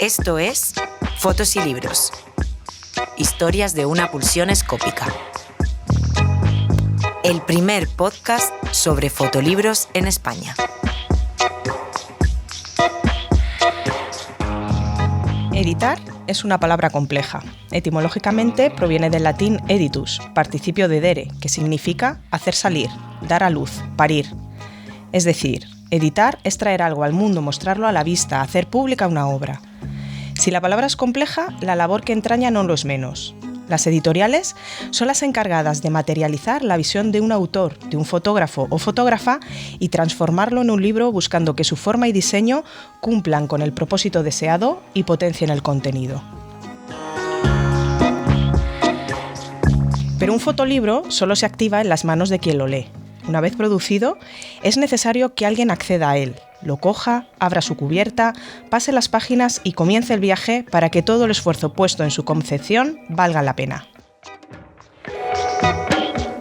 Esto es Fotos y Libros. Historias de una pulsión escópica. El primer podcast sobre fotolibros en España. Editar es una palabra compleja. Etimológicamente proviene del latín editus, participio de edere, que significa hacer salir, dar a luz, parir. Es decir, editar es traer algo al mundo, mostrarlo a la vista, hacer pública una obra. Si la palabra es compleja, la labor que entraña no lo es menos. Las editoriales son las encargadas de materializar la visión de un autor, de un fotógrafo o fotógrafa y transformarlo en un libro buscando que su forma y diseño cumplan con el propósito deseado y potencien el contenido. Pero un fotolibro solo se activa en las manos de quien lo lee. Una vez producido, es necesario que alguien acceda a él, lo coja, abra su cubierta, pase las páginas y comience el viaje para que todo el esfuerzo puesto en su concepción valga la pena.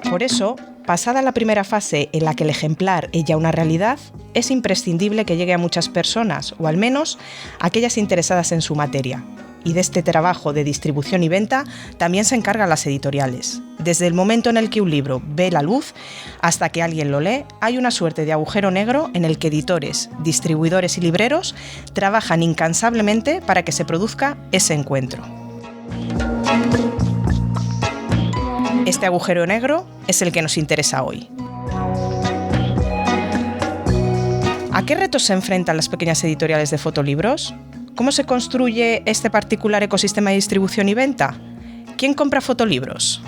Por eso, pasada la primera fase en la que el ejemplar es ya una realidad, es imprescindible que llegue a muchas personas, o al menos a aquellas interesadas en su materia. Y de este trabajo de distribución y venta también se encargan las editoriales. Desde el momento en el que un libro ve la luz hasta que alguien lo lee, hay una suerte de agujero negro en el que editores, distribuidores y libreros trabajan incansablemente para que se produzca ese encuentro. Este agujero negro es el que nos interesa hoy. ¿A qué retos se enfrentan las pequeñas editoriales de fotolibros? ¿Cómo se construye este particular ecosistema de distribución y venta? ¿Quién compra fotolibros?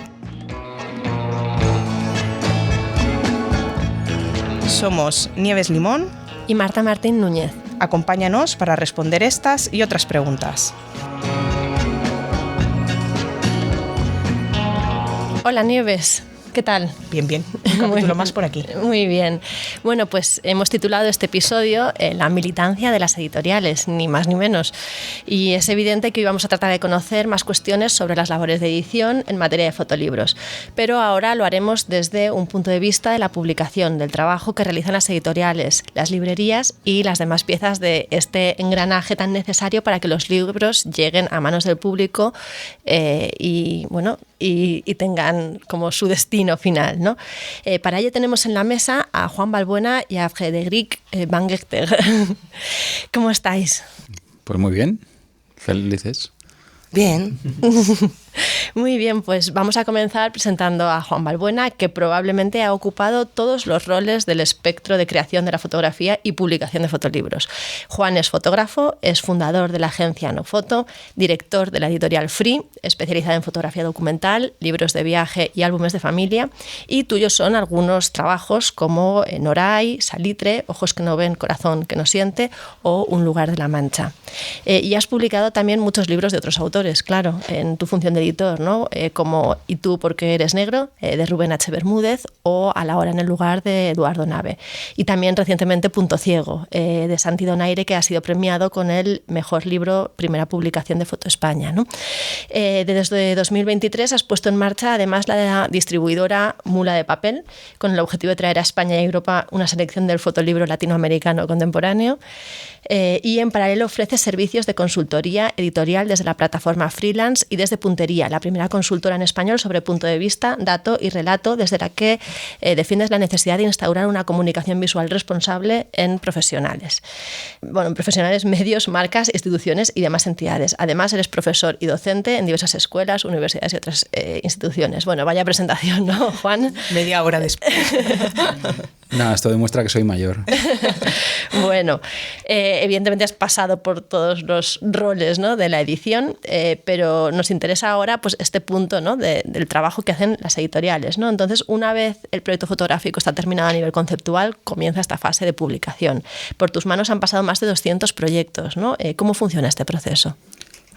Somos Nieves Limón y Marta Martín Núñez. Acompáñanos para responder estas y otras preguntas. Hola Nieves, ¿qué tal? Bien, bien. Un capítulo más por aquí. Muy bien. Bueno, pues hemos titulado este episodio La militancia de las editoriales, ni más ni menos. Y es evidente que hoy vamos a tratar de conocer más cuestiones sobre las labores de edición en materia de fotolibros. Pero ahora lo haremos desde un punto de vista de la publicación, del trabajo que realizan las editoriales, las librerías y las demás piezas de este engranaje tan necesario para que los libros lleguen a manos del público y tengan como su destino final, ¿no? Para ello tenemos en la mesa a Juan Balbuena y a Frédéric Van Gechter. ¿Cómo estáis? Pues muy bien, felices. Bien. Muy bien, pues vamos a comenzar presentando a Juan Balbuena, que probablemente ha ocupado todos los roles del espectro de creación de la fotografía y publicación de fotolibros. Juan es fotógrafo, es fundador de la agencia Nofoto, director de la editorial Free, especializada en fotografía documental, libros de viaje y álbumes de familia, y tuyos son algunos trabajos como Noray, Salitre, Ojos que no ven, corazón que no siente o Un lugar de la Mancha. Y has publicado también muchos libros de otros autores, claro, en tu función de editor, ¿no? Como ¿Y tú porque eres negro?, de Rubén H. Bermúdez, o A la hora en el lugar, de Eduardo Nave. Y también recientemente Punto ciego, de Santi Donaire, que ha sido premiado con el mejor libro, primera publicación de Foto España, ¿no? Desde 2023 has puesto en marcha además la distribuidora Mula de Papel, con el objetivo de traer a España y Europa una selección del fotolibro latinoamericano contemporáneo. Y en paralelo ofrece servicios de consultoría editorial desde la plataforma Freelance y desde Puntería, la primera consultora en español sobre punto de vista, dato y relato, desde la que defiendes la necesidad de instaurar una comunicación visual responsable en profesionales. Bueno, en profesionales, medios, marcas, instituciones y demás entidades. Además, eres profesor y docente en diversas escuelas, universidades y otras instituciones. Bueno, vaya presentación, ¿no, Juan? Media hora después. Nada, esto demuestra que soy mayor. Bueno, evidentemente has pasado por todos los roles, ¿no?, de la edición, pero nos interesa ahora pues este punto, ¿no?, del trabajo que hacen las editoriales, ¿no? Entonces, una vez el proyecto fotográfico está terminado a nivel conceptual, comienza esta fase de publicación. Por tus manos han pasado más de 200 proyectos, ¿no? ¿Cómo funciona este proceso?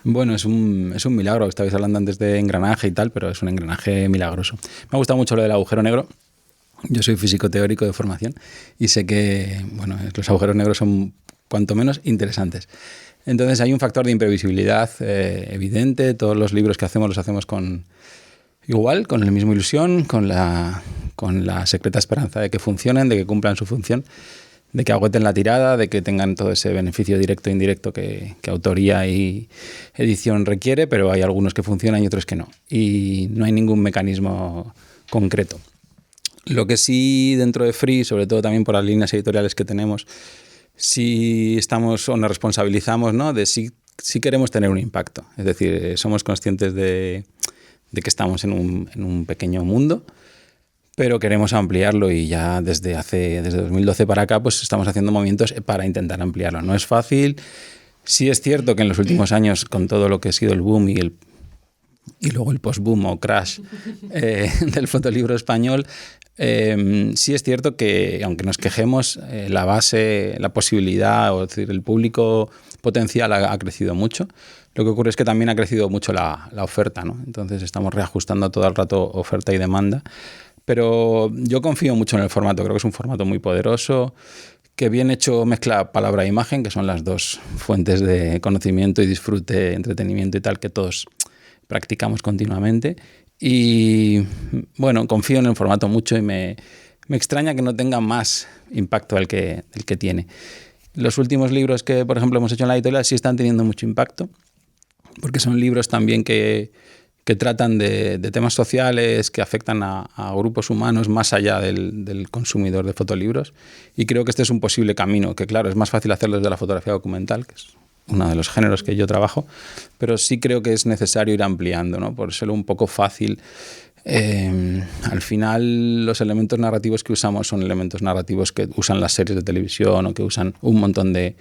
Bueno, es un milagro. Estabais hablando antes de engranaje y tal, pero es un engranaje milagroso. Me ha gustado mucho lo del agujero negro. Yo soy físico teórico de formación y sé que los agujeros negros son cuanto menos interesantes. Entonces hay un factor de imprevisibilidad evidente. Todos los libros que hacemos los hacemos con la misma ilusión, con la secreta esperanza de que funcionen, de que cumplan su función. que agüeten la tirada, de que tengan todo ese beneficio directo e indirecto que autoría y edición requiere, pero hay algunos que funcionan y otros que no. Y no hay ningún mecanismo concreto. Lo que sí dentro de Free, sobre todo también por las líneas editoriales que tenemos, sí estamos o nos responsabilizamos, ¿no?, de si queremos tener un impacto. Es decir, somos conscientes de que estamos en un pequeño mundo, pero queremos ampliarlo y ya desde 2012 para acá pues estamos haciendo movimientos para intentar ampliarlo. No es fácil. Sí es cierto que en los últimos años, con todo lo que ha sido el boom y luego el post-boom o crash del fotolibro español, sí es cierto que, aunque nos quejemos, la base, la posibilidad, o decir, el público potencial ha crecido mucho. Lo que ocurre es que también ha crecido mucho la oferta, ¿no? Entonces estamos reajustando todo el rato oferta y demanda. Pero yo confío mucho en el formato, creo que es un formato muy poderoso, que bien hecho mezcla palabra e imagen, que son las dos fuentes de conocimiento y disfrute, entretenimiento y tal, que todos practicamos continuamente. Y bueno, confío en el formato mucho y me extraña que no tenga más impacto del que tiene. Los últimos libros que, por ejemplo, hemos hecho en la editorial sí están teniendo mucho impacto, porque son libros también que tratan de temas sociales que afectan a grupos humanos más allá del consumidor de fotolibros. Y creo que este es un posible camino, que claro, es más fácil hacerlo desde la fotografía documental, que es uno de los géneros que yo trabajo, pero sí creo que es necesario ir ampliando, ¿no? Por serlo un poco fácil. Al final, los elementos narrativos que usamos son elementos narrativos que usan las series de televisión o que usan un montón de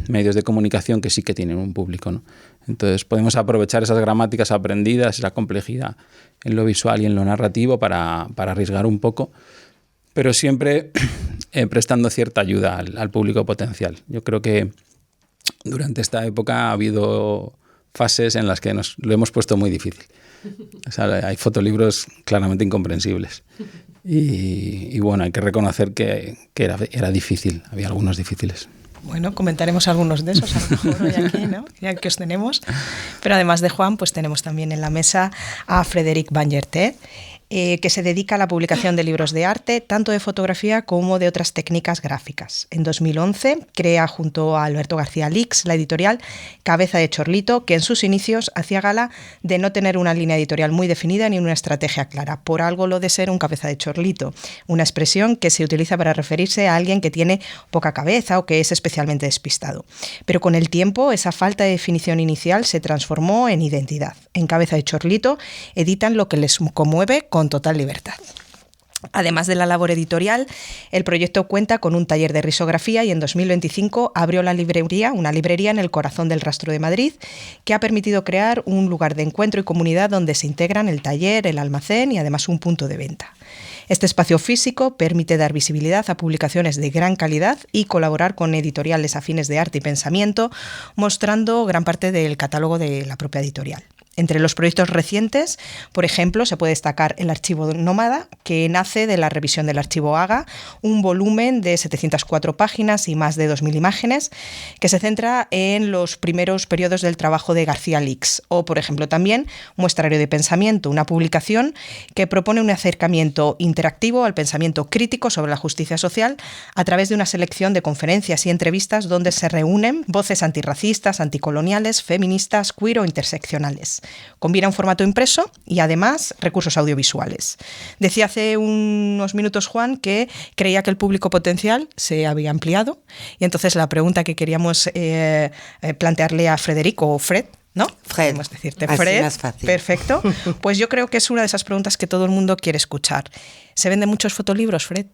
medios de comunicación que sí que tienen un público, ¿no? Entonces podemos aprovechar esas gramáticas aprendidas, esa complejidad en lo visual y en lo narrativo para arriesgar un poco, pero siempre prestando cierta ayuda al público potencial. Yo creo que durante esta época ha habido fases en las que lo hemos puesto muy difícil. O sea, hay fotolibros claramente incomprensibles. Y bueno, hay que reconocer que era difícil, había algunos difíciles. Bueno, comentaremos algunos de esos a lo mejor hoy aquí, ¿no? Ya que os tenemos. Pero además de Juan, pues tenemos también en la mesa a Frédéric Bangerter, que se dedica a la publicación de libros de arte, tanto de fotografía como de otras técnicas gráficas. En 2011 crea junto a Alberto García Lix la editorial Cabeza de Chorlito, que en sus inicios hacía gala de no tener una línea editorial muy definida ni una estrategia clara, por algo lo de ser un cabeza de chorlito, una expresión que se utiliza para referirse a alguien que tiene poca cabeza o que es especialmente despistado. Pero con el tiempo esa falta de definición inicial se transformó en identidad. En Cabeza de Chorlito editan lo que les conmueve con total libertad. Además de la labor editorial, el proyecto cuenta con un taller de risografía y en 2025 abrió una librería en el corazón del Rastro de Madrid, que ha permitido crear un lugar de encuentro y comunidad donde se integran el taller, el almacén y además un punto de venta. Este espacio físico permite dar visibilidad a publicaciones de gran calidad y colaborar con editoriales afines de arte y pensamiento, mostrando gran parte del catálogo de la propia editorial. Entre los proyectos recientes, por ejemplo, se puede destacar el Archivo Nómada, que nace de la revisión del Archivo Haga, un volumen de 704 páginas y más de 2.000 imágenes, que se centra en los primeros periodos del trabajo de García Lix. O, por ejemplo, también Muestrario de Pensamiento, una publicación que propone un acercamiento interactivo al pensamiento crítico sobre la justicia social a través de una selección de conferencias y entrevistas donde se reúnen voces antirracistas, anticoloniales, feministas, queer o interseccionales. Combina un formato impreso y además recursos audiovisuales. Decía hace unos minutos Juan que creía que el público potencial se había ampliado y entonces la pregunta que queríamos plantearle a Frederico o Fred, ¿no? Fred. Podemos decirte Así Fred. más fácil. Perfecto. Pues yo creo que es una de esas preguntas que todo el mundo quiere escuchar. ¿Se venden muchos fotolibros, Fred?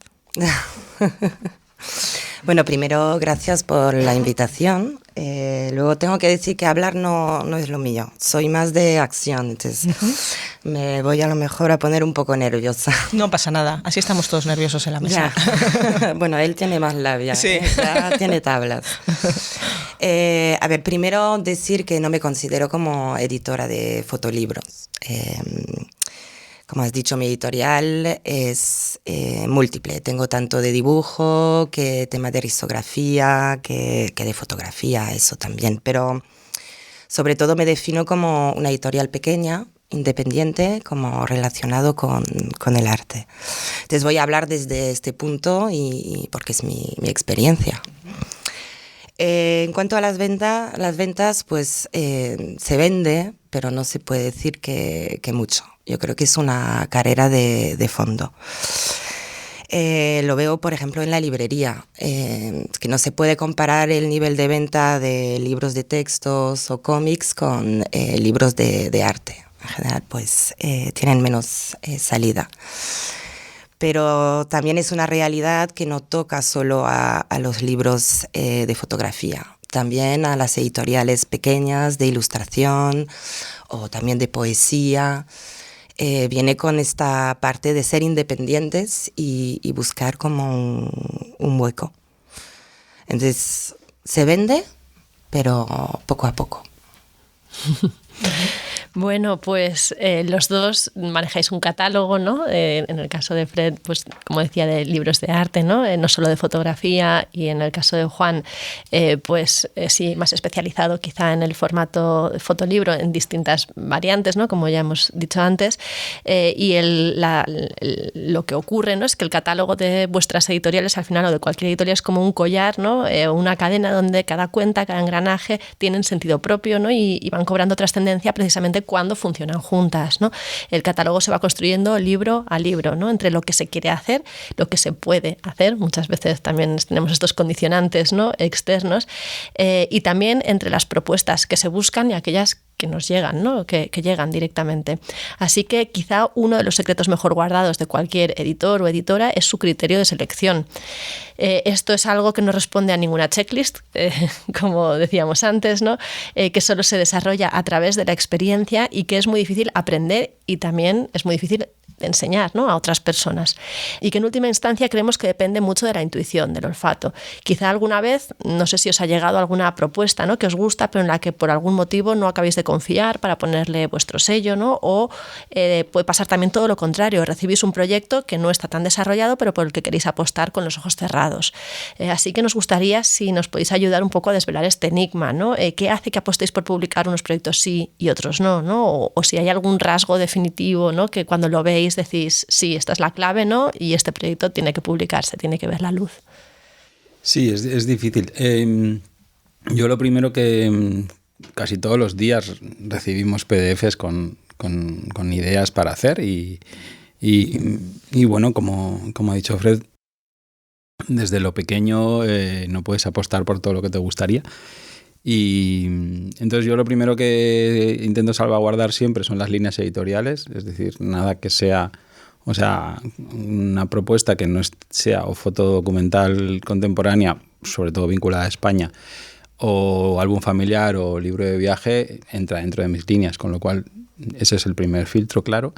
Bueno, primero, gracias por la invitación. Luego tengo que decir que hablar no es lo mío. Soy más de acción, entonces me voy a lo mejor a poner un poco nerviosa. No pasa nada, así estamos todos nerviosos en la mesa. Ya. Bueno, él tiene más labia, sí. Ya tiene tablas. A ver, primero decir que no me considero como editora de fotolibros. Como has dicho, mi editorial es múltiple. Tengo tanto de dibujo, que tema de risografía, que de fotografía, eso también. Pero sobre todo me defino como una editorial pequeña, independiente como relacionado con el arte. Entonces voy a hablar desde este punto y porque es mi experiencia. En cuanto a las ventas, pues se vende, pero no se puede decir que mucho. Yo creo que es una carrera de fondo. Lo veo, por ejemplo, en la librería, que no se puede comparar el nivel de venta de libros de textos o cómics con libros de arte. En general, pues tienen menos salida. Pero también es una realidad que no toca solo a los libros de fotografía, también a las editoriales pequeñas de ilustración o también de poesía. Viene con esta parte de ser independientes y buscar como un hueco. Entonces, se vende, pero poco a poco. Bueno, pues los dos manejáis un catálogo, ¿no? En el caso de Fred, pues como decía, de libros de arte, ¿no? No solo de fotografía, y en el caso de Juan, pues sí, más especializado quizá en el formato de fotolibro en distintas variantes, ¿no? Como ya hemos dicho antes. Y lo que ocurre, ¿no? Es que el catálogo de vuestras editoriales, al final, o de cualquier editorial, es como un collar, ¿no? Una cadena donde cada cuenta, cada engranaje tienen sentido propio, ¿no? Y van cobrando trascendencia precisamente cuando funcionan juntas, ¿no? El catálogo se va construyendo libro a libro, ¿no? Entre lo que se quiere hacer, lo que se puede hacer. Muchas veces también tenemos estos condicionantes, ¿no? Externos, y también entre las propuestas que se buscan y aquellas que nos llegan, ¿no? Que llegan directamente. Así que quizá uno de los secretos mejor guardados de cualquier editor o editora es su criterio de selección. Esto es algo que no responde a ninguna checklist, como decíamos antes, ¿no? Que solo se desarrolla a través de la experiencia y que es muy difícil aprender y también es muy difícil enseñar, ¿no? A otras personas. Y que en última instancia creemos que depende mucho de la intuición, del olfato. Quizá alguna vez, no sé si os ha llegado alguna propuesta, ¿no? Que os gusta, pero en la que por algún motivo no acabáis de confiar para ponerle vuestro sello, ¿no? O puede pasar también todo lo contrario. Recibís un proyecto que no está tan desarrollado, pero por el que queréis apostar con los ojos cerrados. Así que nos gustaría si nos podéis ayudar un poco a desvelar este enigma, ¿no? ¿Qué hace que apostéis por publicar unos proyectos sí y otros no, ¿no? O si hay algún rasgo definitivo, ¿no? Que cuando lo veis decís, sí, esta es la clave, ¿no? Y este proyecto tiene que publicarse, tiene que ver la luz. Sí, es difícil. Yo lo primero que casi todos los días recibimos PDFs con ideas para hacer y bueno, como ha dicho Fred, desde lo pequeño no puedes apostar por todo lo que te gustaría. Y entonces yo lo primero que intento salvaguardar siempre son las líneas editoriales, es decir, nada que sea, o sea, una propuesta que no sea o fotodocumental contemporánea, sobre todo vinculada a España, o álbum familiar o libro de viaje, entra dentro de mis líneas, con lo cual ese es el primer filtro, claro.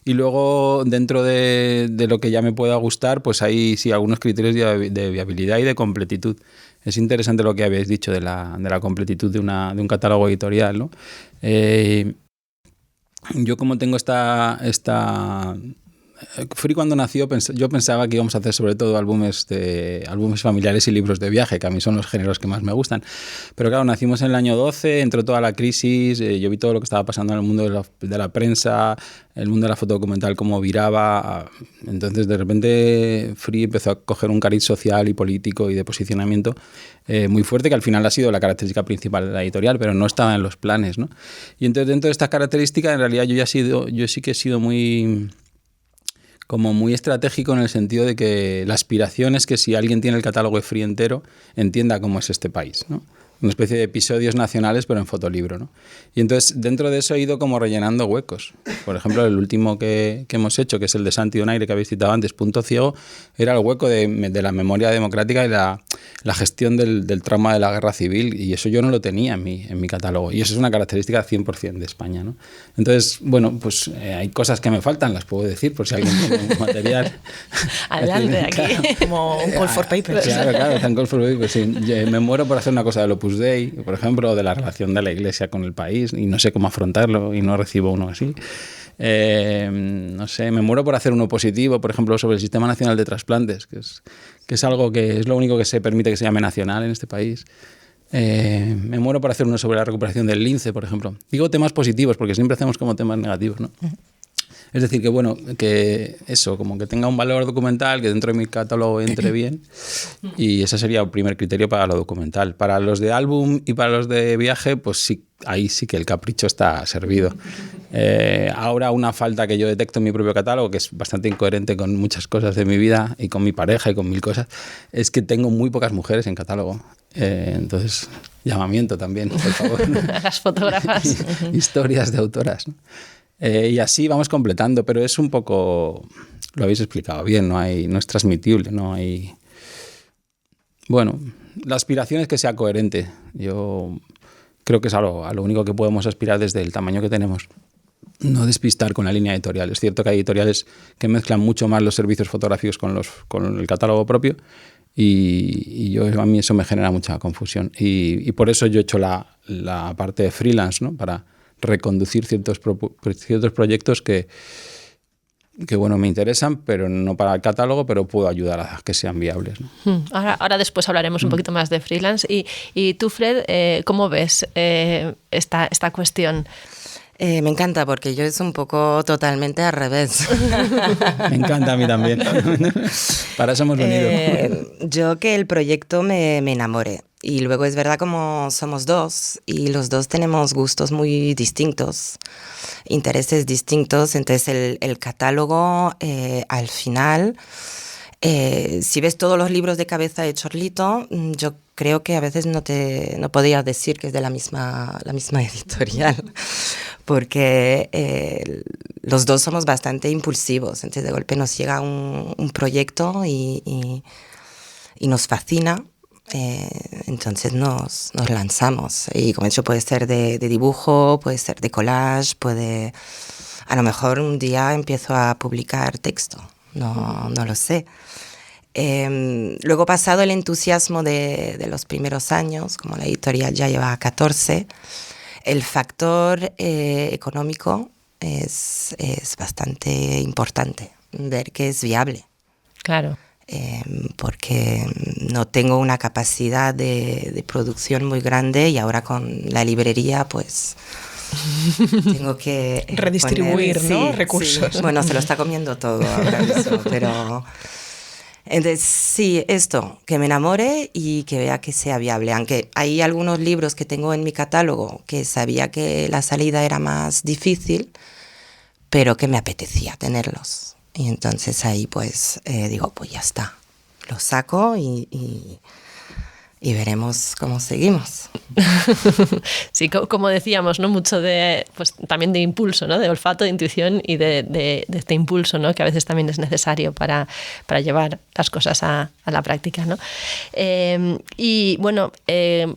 Y luego, dentro de lo que ya me pueda gustar, pues hay sí algunos criterios de viabilidad y de completitud. Es interesante lo que habéis dicho de la completitud de un catálogo editorial, ¿no? Yo como tengo esta Free, cuando nació, yo pensaba que íbamos a hacer sobre todo álbumes familiares y libros de viaje, que a mí son los géneros que más me gustan. Pero claro, nacimos en el año 12, entró toda la crisis, yo vi todo lo que estaba pasando en el mundo de la prensa, el mundo de la foto documental, cómo viraba. Entonces, de repente, Free empezó a coger un cariz social y político y de posicionamiento muy fuerte, que al final ha sido la característica principal de la editorial, pero no estaba en los planes, ¿no? Y entonces, dentro de estas características, en realidad yo sí que he sido muy estratégico en el sentido de que la aspiración es que si alguien tiene el catálogo de Free entero, entienda cómo es este país, ¿no? Una especie de episodios nacionales, pero en fotolibro, ¿no? Y entonces, dentro de eso he ido como rellenando huecos. Por ejemplo, el último que hemos hecho, que es el de Santi Donaire, que habéis citado antes, Punto Ciego, era el hueco de la memoria democrática y la gestión del trauma de la guerra civil, y eso yo no lo tenía en mi catálogo. Y eso es una característica 100% de España, ¿no? Entonces, bueno, pues hay cosas que me faltan, las puedo decir, por si alguien tiene un material. Adelante, aquí. Claro, como un call for papers. Claro, un call for papers. Sí. Me muero por hacer una cosa del Opus Dei, por ejemplo, de la relación de la Iglesia con el país, y no sé cómo afrontarlo, y no recibo uno así. No sé, me muero por hacer uno positivo, por ejemplo, sobre el Sistema Nacional de Trasplantes, que es algo que es lo único que se permite que se llame nacional en este país. Me muero por hacer uno sobre la recuperación del lince, por ejemplo. Digo temas positivos porque siempre hacemos como temas negativos, ¿no? Es decir, que bueno, que eso, como que tenga un valor documental, que dentro de mi catálogo entre bien, y ese sería el primer criterio para lo documental. Para los de álbum y para los de viaje, pues sí, ahí sí que el capricho está servido. Ahora una falta que yo detecto en mi propio catálogo, que es bastante incoherente con muchas cosas de mi vida y con mi pareja y con mil cosas, es que tengo muy pocas mujeres en catálogo. Entonces, llamamiento también, por favor. Las fotógrafas. Historias de autoras, ¿no? Y así vamos completando, pero es un poco, lo habéis explicado bien, no es transmitible, no hay... Bueno, la aspiración es que sea coherente. Yo creo que es a lo único que podemos aspirar desde el tamaño que tenemos. No despistar con la línea editorial. Es cierto que hay editoriales que mezclan mucho más los servicios fotográficos con el catálogo propio y a mí eso me genera mucha confusión. Y por eso yo he hecho la parte de freelance, ¿no? Para reconducir ciertos proyectos que bueno, me interesan, pero no para el catálogo, pero puedo ayudar a que sean viables, ¿no? Ahora después hablaremos un poquito más de freelance. Y tú, Fred, ¿cómo ves esta cuestión? Me encanta porque yo es un poco totalmente al revés. Me encanta a mí también. Para eso hemos venido. Yo que el proyecto me enamore. Y luego es verdad como somos dos y los dos tenemos gustos muy distintos, intereses distintos. Entonces el catálogo al final, si ves todos los libros de cabeza de Chorlito, yo creo que a veces no podrías decir que es de la misma editorial, porque los dos somos bastante impulsivos. Entonces de golpe nos llega un proyecto y nos fascina. Entonces nos lanzamos y como he dicho puede ser de dibujo, puede ser de collage, a lo mejor un día empiezo a publicar texto, no lo sé. Luego pasado el entusiasmo de los primeros años, como la editorial ya lleva 14, el factor económico es bastante importante, ver que es viable. Claro. Porque no tengo una capacidad de producción muy grande y ahora con la librería pues tengo que redistribuir, ¿no? Recursos. Sí. Bueno, se lo está comiendo todo ahora mismo, pero entonces sí, esto, que me enamore y que vea que sea viable, aunque hay algunos libros que tengo en mi catálogo que sabía que la salida era más difícil, pero que me apetecía tenerlos. Y entonces ahí pues digo, pues ya está, lo saco y veremos cómo seguimos. Sí, como decíamos, ¿no? Mucho pues también de impulso, ¿no? De olfato, de intuición y de este impulso, ¿no? Que a veces también es necesario para llevar las cosas a la práctica, ¿no? Y bueno,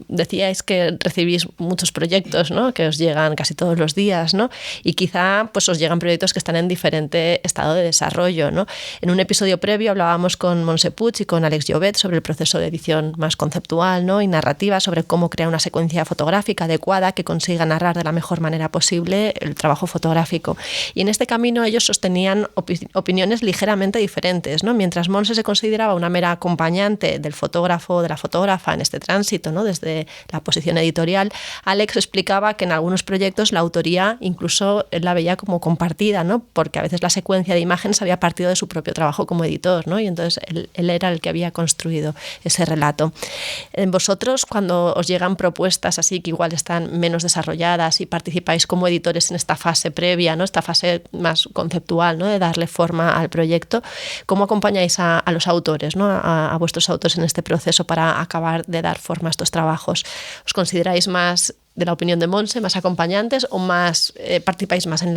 decíais que recibís muchos proyectos, ¿no? Que os llegan casi todos los días, ¿no? Y quizá pues os llegan proyectos que están en diferente estado de desarrollo, ¿no? En un episodio previo hablábamos con Montse Puig y con Alex Llobet sobre el proceso de edición más conceptual, ¿no? Y narrativa, sobre cómo crear una secuencia fotográfica adecuada que consiga narrar de la mejor manera posible el trabajo fotográfico. Y en este camino ellos sostenían opiniones ligeramente diferentes, ¿no? Mientras Montse se consideraba una mera acompañante del fotógrafo o de la fotógrafa en este tránsito, ¿no? Desde la posición editorial, Alex explicaba que en algunos proyectos la autoría incluso él la veía como compartida, ¿no? Porque a veces la secuencia de imágenes había partido de su propio trabajo como editor, ¿no? Y entonces él era el que había construido ese relato. Vosotros, cuando os llegan propuestas así que igual están menos desarrolladas y participáis como editores en esta fase previa, ¿no? Esta fase más conceptual, ¿no? De darle forma al proyecto, ¿cómo acompañáis a los autores, ¿no? a vuestros autores en este proceso para acabar de dar forma a estos trabajos? ¿Os consideráis más de la opinión de Montse, más acompañantes o más participáis más en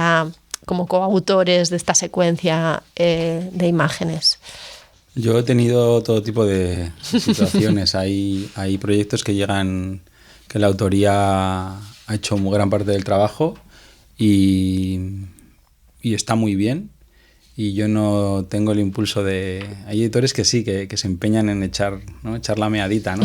como coautores de esta secuencia de imágenes? Yo he tenido todo tipo de situaciones. Hay proyectos que llegan, que la autoría ha hecho muy gran parte del trabajo y está muy bien. Y yo no tengo el impulso de... Hay editores que sí, que se empeñan en echar la meadita, ¿no?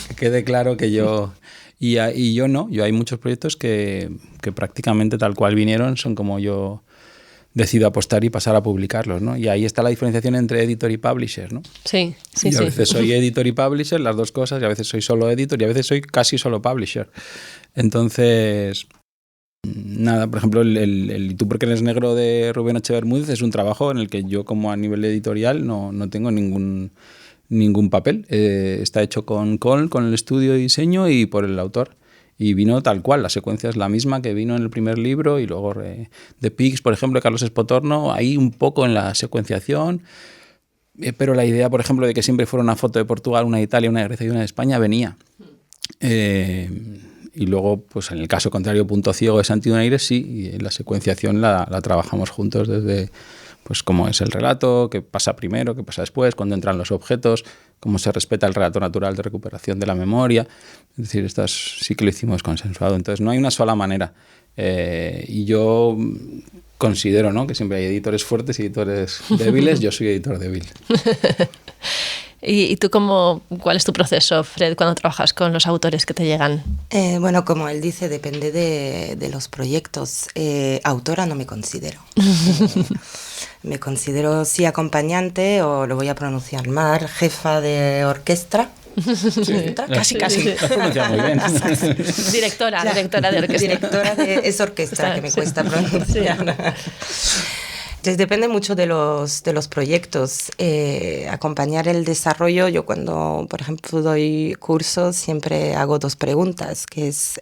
Que quede claro que yo... Y yo no. Yo hay muchos proyectos que prácticamente tal cual vinieron son como yo decido apostar y pasar a publicarlos, ¿no? Y ahí está la diferenciación entre editor y publisher, ¿no? Sí, sí, Yo a sí. veces soy editor y publisher, las dos cosas, y a veces soy solo editor y a veces soy casi solo publisher. Entonces, nada, por ejemplo, el ¿Y tú por qué eres negro? De Rubén H. Bermúdez es un trabajo en el que yo, como a nivel editorial, no tengo ningún papel. Está hecho con el estudio de diseño y por el autor. Y vino tal cual, la secuencia es la misma que vino en el primer libro y luego de Pigs, por ejemplo, de Carlos Espotorno, ahí un poco en la secuenciación, pero la idea, por ejemplo, de que siempre fuera una foto de Portugal, una de Italia, una de Grecia y una de España, venía. Y luego, pues en el caso contrario, Punto Ciego de Santi Donaires, sí, y en la secuenciación la trabajamos juntos desde pues cómo es el relato, qué pasa primero, qué pasa después, cuándo entran los objetos, cómo se respeta el relato natural de recuperación de la memoria. Es decir, estas sí que lo hicimos consensuado. Entonces, no hay una sola manera. Y yo considero, ¿no?, que siempre hay editores fuertes y editores débiles. Yo soy editor débil. ¿Y tú cuál es tu proceso, Fred, cuando trabajas con los autores que te llegan? Bueno, como él dice, depende de los proyectos. Autora no me considero. Me considero sí acompañante, o lo voy a pronunciar mal, jefa de orquesta. Sí, Casi. Lo has pronunciado muy bien. Directora de orquesta. Directora de esa orquesta, que me cuesta pronunciar. Entonces depende mucho de los proyectos. Acompañar el desarrollo, yo cuando, por ejemplo, doy cursos, siempre hago dos preguntas, que es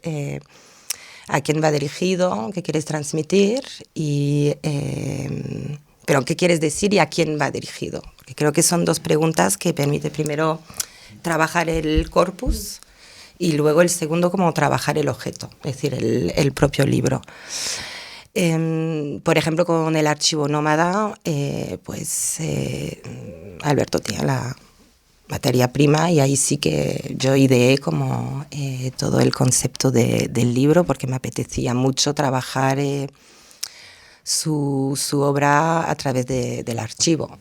a quién va dirigido, qué quieres transmitir, pero qué quieres decir y a quién va dirigido. Porque creo que son dos preguntas que permiten primero trabajar el corpus y luego el segundo como trabajar el objeto, es decir, el propio libro. Por ejemplo, con el archivo Nómada, Alberto tiene la materia prima y ahí sí que yo ideé como todo el concepto del libro, porque me apetecía mucho trabajar su obra a través del archivo.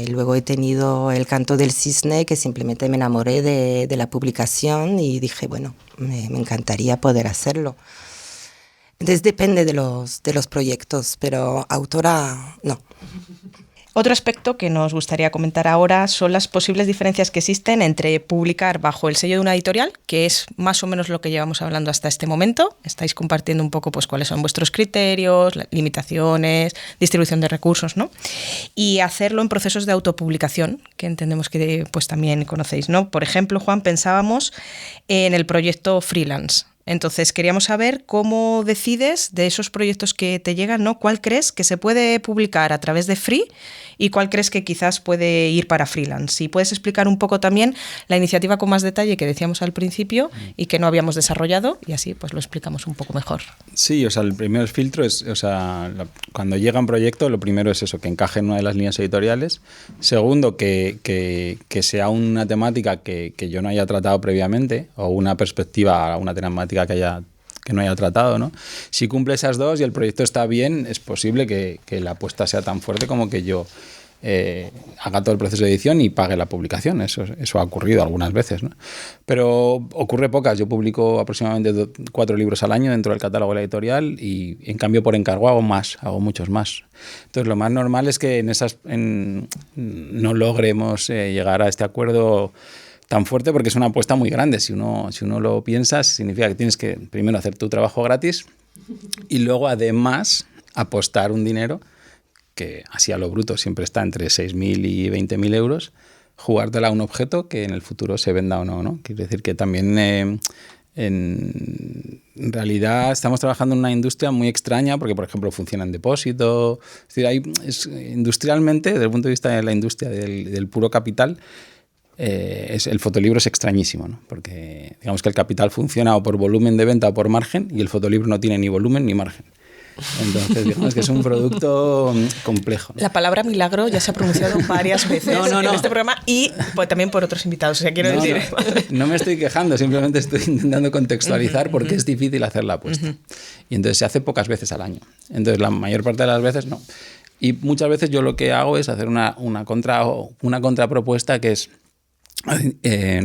Luego he tenido El canto del cisne, que simplemente me enamoré de la publicación y dije, bueno, me encantaría poder hacerlo. Entonces depende de los proyectos, pero autora no. Otro aspecto que nos gustaría comentar ahora son las posibles diferencias que existen entre publicar bajo el sello de una editorial, que es más o menos lo que llevamos hablando hasta este momento. Estáis compartiendo un poco pues cuáles son vuestros criterios, limitaciones, distribución de recursos, ¿no? Y hacerlo en procesos de autopublicación, que entendemos que pues también conocéis, ¿no? Por ejemplo, Juan, pensábamos en el proyecto freelance. Entonces, queríamos saber cómo decides de esos proyectos que te llegan, ¿no? ¿Cuál crees que se puede publicar a través de free y cuál crees que quizás puede ir para freelance? Si puedes explicar un poco también la iniciativa con más detalle que decíamos al principio y que no habíamos desarrollado, y así pues lo explicamos un poco mejor. Sí, o sea, el primer filtro es, o sea, cuando llega un proyecto, lo primero es eso, que encaje en una de las líneas editoriales. Segundo, que sea una temática que yo no haya tratado previamente, o una perspectiva, una temática que no haya tratado, ¿no? Si cumple esas dos y el proyecto está bien, es posible que la apuesta sea tan fuerte como que yo haga todo el proceso de edición y pague la publicación. Eso ha ocurrido algunas veces, ¿no? Pero ocurre pocas. Yo publico aproximadamente 4 libros al año dentro del catálogo de la editorial y en cambio por encargo hago muchos más. Entonces lo más normal es que no logremos llegar a este acuerdo tan fuerte, porque es una apuesta muy grande. Si uno lo piensa, significa que tienes que primero hacer tu trabajo gratis y luego además apostar un dinero que así a lo bruto siempre está entre 6.000 y 20.000 euros, jugártela a un objeto que en el futuro se venda o no, ¿no? Quiere decir que también en realidad estamos trabajando en una industria muy extraña porque, por ejemplo, funciona en depósito. Es decir, industrialmente, desde el punto de vista de la industria del puro capital, el fotolibro es extrañísimo, ¿no? Porque digamos que el capital funciona o por volumen de venta o por margen y el fotolibro no tiene ni volumen ni margen. Entonces, digamos que es un producto complejo, ¿no? La palabra milagro ya se ha pronunciado varias veces en este programa y pues, también por otros invitados. O sea, quiero decir... No me estoy quejando, simplemente estoy intentando contextualizar por qué es difícil hacer la apuesta. Y entonces se hace pocas veces al año. Entonces, la mayor parte de las veces no. Y muchas veces yo lo que hago es hacer una contrapropuesta que es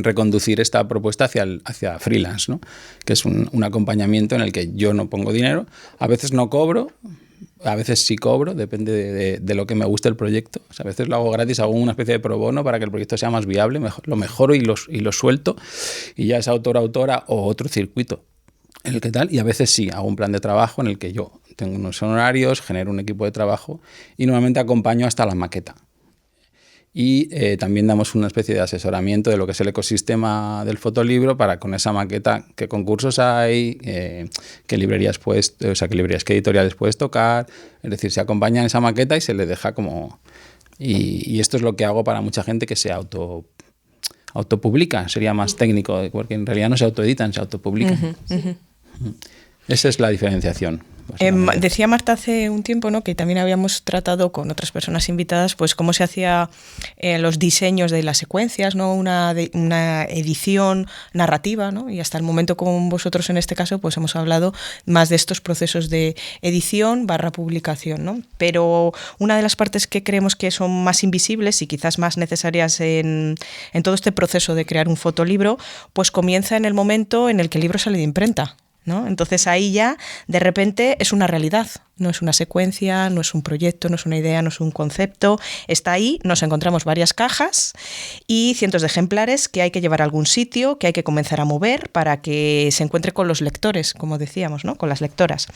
reconducir esta propuesta hacia freelance, ¿no? Que es un acompañamiento en el que yo no pongo dinero, a veces no cobro, A veces sí cobro, depende de lo que me guste el proyecto. O sea, a veces lo hago gratis, hago una especie de pro bono para que el proyecto sea más viable, lo mejoro y lo suelto, y ya es autora o otro circuito en el que tal. Y a veces sí, hago un plan de trabajo en el que yo tengo unos honorarios, genero un equipo de trabajo y normalmente acompaño hasta la maqueta. Y también damos una especie de asesoramiento de lo que es el ecosistema del fotolibro para con esa maqueta qué concursos hay, qué librerías qué editoriales puedes tocar. Es decir, se acompaña en esa maqueta y se le deja como... Y esto es lo que hago para mucha gente que se autopublica, sería más técnico, porque en realidad no se autoeditan, se autopublican. Esa es la diferenciación. Decía Marta hace un tiempo, ¿no?, que también habíamos tratado con otras personas invitadas pues cómo se hacía los diseños de las secuencias, ¿no?, una edición narrativa, ¿no?, y hasta el momento con vosotros en este caso pues hemos hablado más de estos procesos de edición / publicación, ¿no? Pero una de las partes que creemos que son más invisibles y quizás más necesarias en todo este proceso de crear un fotolibro, pues comienza en el momento en el que el libro sale de imprenta, ¿no? Entonces ahí ya de repente es una realidad, no es una secuencia, no es un proyecto, no es una idea, no es un concepto, está ahí, nos encontramos varias cajas y cientos de ejemplares que hay que llevar a algún sitio, que hay que comenzar a mover para que se encuentre con los lectores, como decíamos, ¿no?, con las lectoras.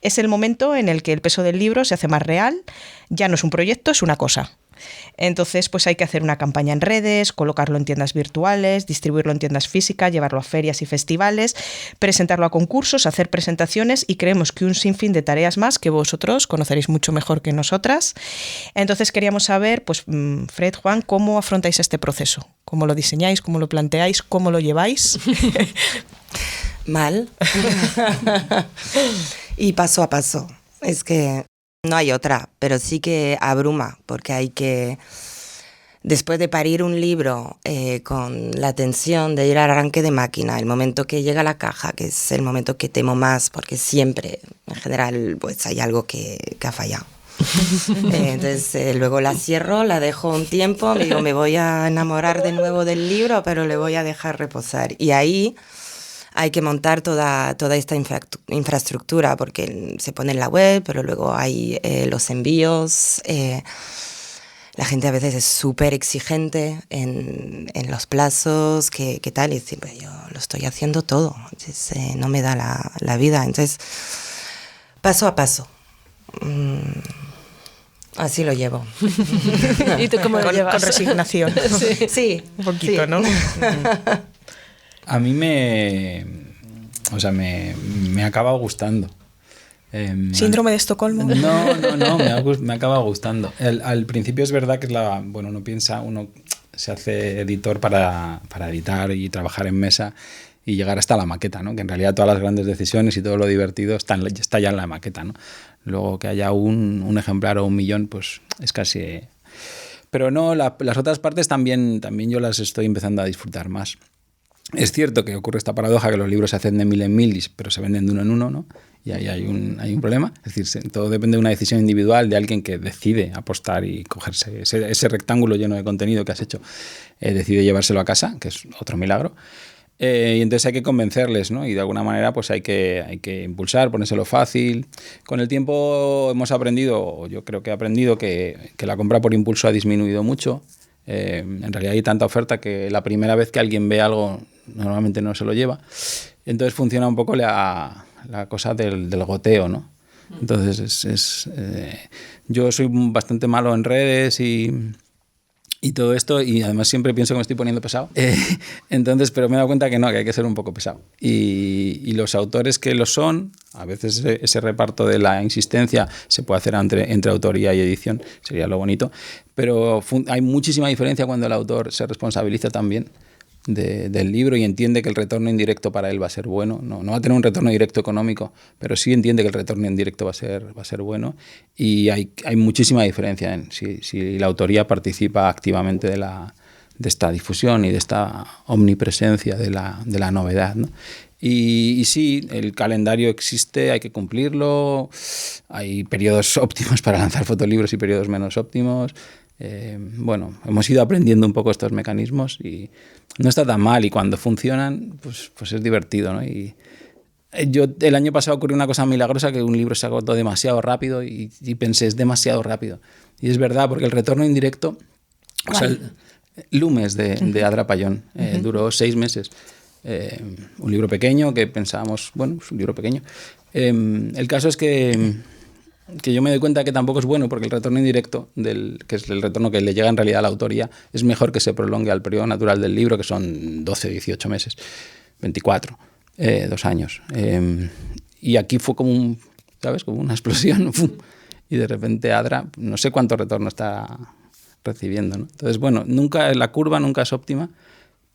Es el momento en el que el peso del libro se hace más real, ya no es un proyecto, es una cosa. Entonces pues hay que hacer una campaña en redes, colocarlo en tiendas virtuales, distribuirlo en tiendas físicas, llevarlo a ferias y festivales, presentarlo a concursos, hacer presentaciones y creemos que un sinfín de tareas más que vosotros conoceréis mucho mejor que nosotras. Entonces queríamos saber, pues Fred, Juan, ¿cómo afrontáis este proceso? ¿Cómo lo diseñáis? ¿Cómo lo planteáis? ¿Cómo lo lleváis? Mal. Y paso a paso. Es que no hay otra, pero sí que abruma, porque hay que, después de parir un libro con la tensión de ir al arranque de máquina, el momento que llega a la caja, que es el momento que temo más, porque siempre, en general, pues hay algo que ha fallado. Entonces luego la cierro, la dejo un tiempo, digo, me voy a enamorar de nuevo del libro, pero le voy a dejar reposar. Y ahí hay que montar toda esta infraestructura, porque se pone en la web, pero luego hay los envíos. La gente a veces es súper exigente en los plazos, ¿qué tal? Y siempre yo lo estoy haciendo todo, entonces, no me da la vida. Entonces, paso a paso. Así lo llevo. ¿Y tú cómo lo llevas? Con resignación. Sí, un poquito, sí. ¿No? A mí me acaba gustando. ¿Síndrome de Estocolmo? No, me acaba gustando. Al principio es verdad que uno se hace editor para editar y trabajar en mesa y llegar hasta la maqueta, ¿no? Que en realidad todas las grandes decisiones y todo lo divertido está ya en la maqueta, ¿no? Luego que haya un ejemplar o 1 millón, pues es casi... Pero no, las otras partes también yo las estoy empezando a disfrutar más. Es cierto que ocurre esta paradoja que los libros se hacen de 1000 en 1000, pero se venden de 1 en 1, ¿no? Y ahí hay un problema. Es decir, todo depende de una decisión individual de alguien que decide apostar y cogerse ese rectángulo lleno de contenido que has hecho, decide llevárselo a casa, que es otro milagro. Y entonces hay que convencerles, ¿no? Y de alguna manera pues hay que impulsar, ponérselo fácil. Con el tiempo hemos aprendido, o yo creo que he aprendido, que la compra por impulso ha disminuido mucho. En realidad hay tanta oferta que la primera vez que alguien ve algo normalmente no se lo lleva. Entonces funciona un poco la cosa del goteo, ¿no? Entonces yo soy bastante malo en redes y todo esto, y además siempre pienso que me estoy poniendo pesado. Entonces, pero me he dado cuenta que no, que hay que ser un poco pesado. Y los autores que lo son, a veces ese reparto de la insistencia se puede hacer entre autoría y edición, sería lo bonito, pero hay muchísima diferencia cuando el autor se responsabiliza también del libro y entiende que el retorno indirecto para él va a ser bueno. No va a tener un retorno directo económico, pero sí entiende que el retorno indirecto va a ser bueno, y hay muchísima diferencia en si la autoría participa activamente de esta difusión y de esta omnipresencia de la novedad, ¿no? Y sí, el calendario existe, hay que cumplirlo, hay periodos óptimos para lanzar fotolibros y periodos menos óptimos. Bueno, hemos ido aprendiendo un poco estos mecanismos y no está tan mal, y cuando funcionan, pues es divertido, ¿no? Y El año pasado ocurrió una cosa milagrosa, que un libro se agotó demasiado rápido y pensé, es demasiado rápido. Y es verdad, porque el retorno indirecto, o sea, Lumes de Adra Payón, duró 6 meses. Un libro pequeño que pensábamos, bueno, es un libro pequeño. El caso es que yo me doy cuenta que tampoco es bueno, porque el retorno indirecto, que es el retorno que le llega en realidad a la autoría, es mejor que se prolongue al periodo natural del libro, que son 12, 18 meses, 24. 2 años. Y aquí fue como ¿sabes? Como una explosión. Y de repente Adra, no sé cuánto retorno está recibiendo, ¿no? Entonces, bueno, la curva nunca es óptima,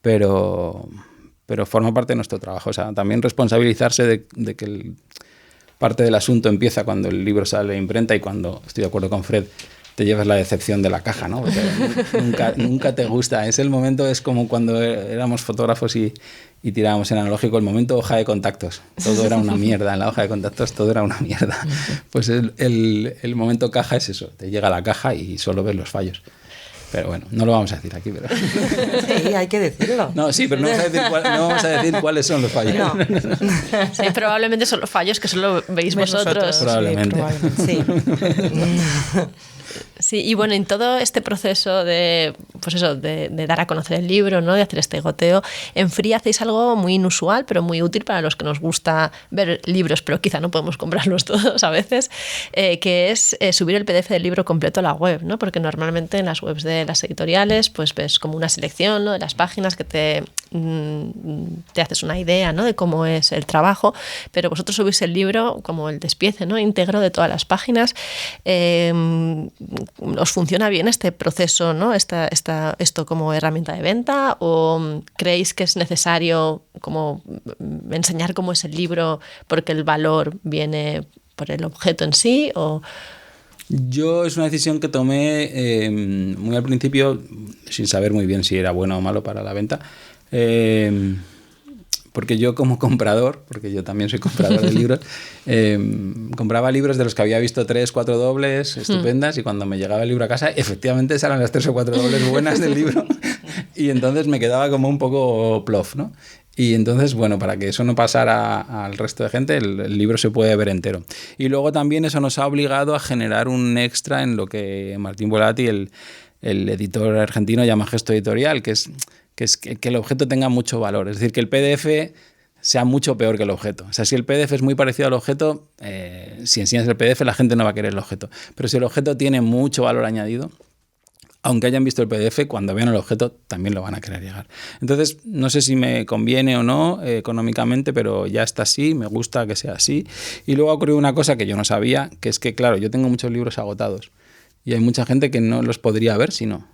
pero forma parte de nuestro trabajo. O sea, también responsabilizarse de que parte del asunto empieza cuando el libro sale de imprenta y cuando, estoy de acuerdo con Fred, te llevas la decepción de la caja, ¿no? Porque nunca te gusta. Es el momento, es como cuando éramos fotógrafos y tirábamos en analógico, el momento hoja de contactos. Todo era una mierda. En la hoja de contactos todo era una mierda. Pues el momento caja es eso. Te llega la caja y solo ves los fallos. Pero bueno, no lo vamos a decir aquí. Pero... Sí, hay que decirlo. No, sí, pero no vamos a decir cuáles son los fallos. No. Sí, probablemente son los fallos que solo veis vosotros. Probablemente. Sí. Sí, y bueno, en todo este proceso de dar a conocer el libro, ¿no? De hacer este goteo, en Free hacéis algo muy inusual, pero muy útil para los que nos gusta ver libros, pero quizá no podemos comprarlos todos a veces, que es subir el PDF del libro completo a la web, ¿no? Porque normalmente en las webs de las editoriales pues ves como una selección, ¿no? De las páginas que te haces una idea, ¿no? De cómo es el trabajo, pero vosotros subís el libro como el despiece, ¿no? Íntegro de todas las páginas. ¿Os funciona bien este proceso, ¿no? Esto como herramienta de venta, o creéis que es necesario como enseñar cómo es el libro porque el valor viene por el objeto en sí? O... Yo es una decisión que tomé muy al principio, sin saber muy bien si era bueno o malo para la venta, porque yo como comprador, porque yo también soy comprador de libros, compraba libros de los que había visto 3, 4 dobles estupendas, y cuando me llegaba el libro a casa, efectivamente esas eran las 3 o 4 dobles buenas del libro, y entonces me quedaba como un poco plof, ¿no? Y entonces, bueno, para que eso no pasara al resto de gente, el libro se puede ver entero. Y luego también eso nos ha obligado a generar un extra en lo que Martín Volati, el editor argentino, llama gesto editorial, que es que el objeto tenga mucho valor. Es decir, que el PDF sea mucho peor que el objeto. O sea, si el PDF es muy parecido al objeto, si enseñas el PDF, la gente no va a querer el objeto. Pero si el objeto tiene mucho valor añadido, aunque hayan visto el PDF, cuando vean el objeto también lo van a querer llegar. Entonces, no sé si me conviene o no económicamente, pero ya está así, me gusta que sea así. Y luego ha ocurrido una cosa que yo no sabía, que es que, claro, yo tengo muchos libros agotados. Y hay mucha gente que no los podría ver si no.